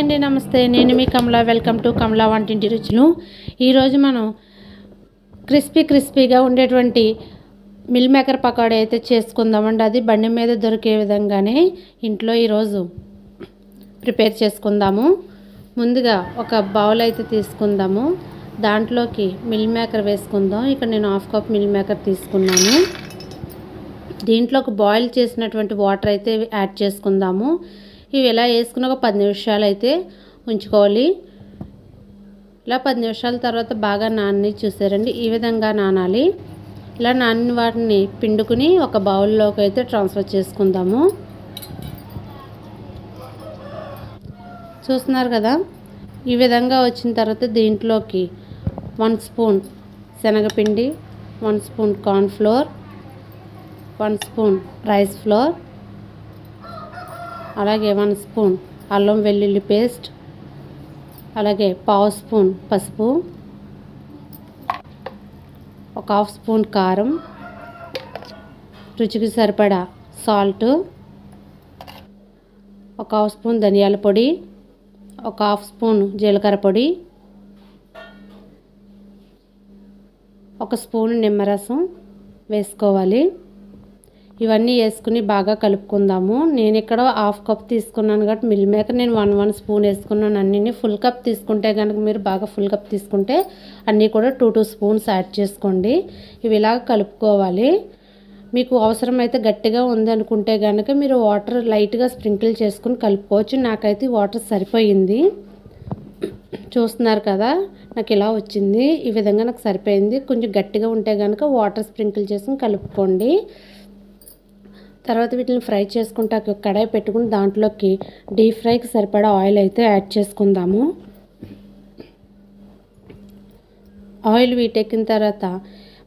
Hi అండి, నమస్తే. నేను మీ కమల. వెల్కమ్ టు కమల వంటింటి రుచులు. ఈరోజు మనం క్రిస్పీగా ఉండేటువంటి మిల్ మేకర్ పకోడీ అయితే చేసుకుందామండి. అది బండి మీద దొరికే విధంగానే ఇంట్లో ఈరోజు ప్రిపేర్ చేసుకుందాము. ముందుగా ఒక బౌల్ అయితే తీసుకుందాము. దాంట్లోకి మిల్ మేకర్ వేసుకుందాం. ఇక్కడ నేను 1/2 కప్ మిల్ మేకర్ తీసుకున్నాను. దీంట్లోకి బాయిల్ చేసినటువంటి వాటర్ అయితే యాడ్ చేసుకుందాము. ఇవి ఇలా వేసుకుని ఒక 10 నిమిషాలు అయితే ఉంచుకోవాలి. ఇలా 10 నిమిషాల తర్వాత బాగా నాని చూసారండి, ఈ విధంగా నానాలి. ఇలా నానిన వాటిని పిండుకుని ఒక బౌల్లోకి అయితే ట్రాన్స్ఫర్ చేసుకుందాము. చూస్తున్నారు కదా, ఈ విధంగా వచ్చిన తర్వాత దీంట్లోకి 1 స్పూన్ శనగపిండి, 1 spoon cornflour, 1 spoon rice flour, అలాగే 1 స్పూన్ అల్లం వెల్లుల్లి పేస్ట్, అలాగే 1/2 స్పూన్ పసుపు, ఒక 1/2 స్పూన్ కారం, రుచికి సరిపడా సాల్ట్, ఒక 1/2 స్పూన్ ధనియాల పొడి, ఒక 1/2 స్పూన్ జీలకర్ర పొడి, 1 స్పూన్ నిమ్మరసం వేసుకోవాలి. ఇవన్నీ వేసుకుని బాగా కలుపుకుందాము. నేను ఇక్కడ 1/2 కప్ తీసుకున్నాను కాబట్టి మిల్ మేకర్ నేను 1 స్పూన్ వేసుకున్నాను. అన్నీ ఫుల్ కప్ తీసుకుంటే కనుక మీరు బాగా ఫుల్ కప్ తీసుకుంటే అన్నీ కూడా 2 స్పూన్స్ యాడ్ చేసుకోండి. ఇవి ఇలా కలుపుకోవాలి. మీకు అవసరమైతే గట్టిగా ఉంది అనుకుంటే కనుక మీరు వాటర్ లైట్గా స్ప్రింకిల్ చేసుకుని కలుపుకోవచ్చు. నాకైతే వాటర్ సరిపోయింది. చూస్తున్నారు కదా, నాకు ఇలా వచ్చింది. ఈ విధంగా నాకు సరిపోయింది. కొంచెం గట్టిగా ఉంటే కనుక వాటర్ స్ప్రింకిల్ చేసుకుని కలుపుకోండి. తర్వాత వీటిని ఫ్రై చేసుకుంటే కడాయి పెట్టుకుని దాంట్లోకి డీప్ ఫ్రైకి సరిపడా ఆయిల్ అయితే యాడ్ చేసుకుందాము. ఆయిల్ వీటెక్కిన తర్వాత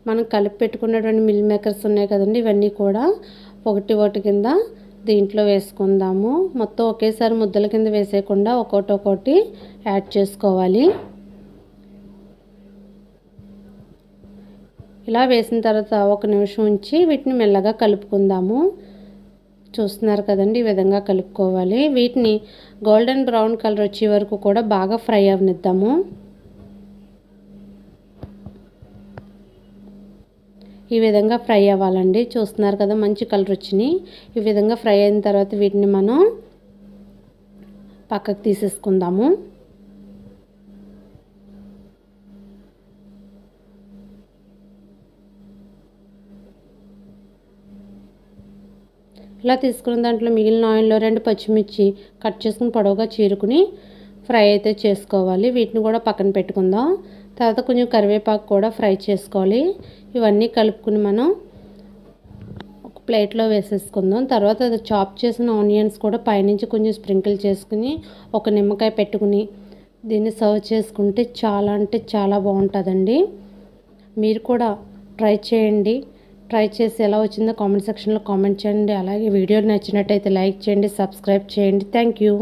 మనం కలిపి పెట్టుకున్నటువంటి మిల్ మేకర్స్ ఉన్నాయి కదండి, ఇవన్నీ కూడా ఒకటి కింద దీంట్లో వేసుకుందాము. మొత్తం ఒకేసారి ముద్దల కింద వేసేయకుండా ఒక్కొక్కటి యాడ్ చేసుకోవాలి. ఇలా వేసిన తర్వాత 1 నిమిషం ఉంచి వీటిని మెల్లగా కలుపుకుందాము. చూస్తున్నారు కదండి, ఈ విధంగా కలుపుకోవాలి. వీటిని గోల్డెన్ బ్రౌన్ కలర్ వచ్చే వరకు కూడా బాగా ఫ్రై అవనిద్దాము. ఈ విధంగా ఫ్రై అవ్వాలండి. చూస్తున్నారు కదా, మంచి కలర్ వచ్చినాయి. ఈ విధంగా ఫ్రై అయిన తర్వాత వీటిని మనం పక్కకు తీసేసుకుందాము. ఇలా తీసుకున్న దాంట్లో మిగిలిన ఆయిల్లో 2 పచ్చిమిర్చి కట్ చేసుకుని పొడవుగా చీరుకుని ఫ్రై అయితే చేసుకోవాలి. వీటిని కూడా పక్కన పెట్టుకుందాం. తర్వాత కొంచెం కరివేపాకు కూడా ఫ్రై చేసుకోవాలి. ఇవన్నీ కలుపుకుని మనం ఒక ప్లేట్లో వేసేసుకుందాం. తర్వాత అది చాప్ చేసిన ఆనియన్స్ కూడా పైనుంచి కొంచెం స్ప్రింకిల్ చేసుకుని ఒక నిమ్మకాయ పెట్టుకుని దీన్ని సర్వ్ చేసుకుంటే చాలా అంటే చాలా బాగుంటుందండి. మీరు కూడా ట్రై చేయండి. ట్రై చేసి ఎలా వచ్చిందో కామెంట్ సెక్షన్లో కామెంట్ చేయండి. అలాగే వీడియో నచ్చినట్టయితే లైక్ చేయండి, సబ్స్క్రైబ్ చేయండి. Thank you.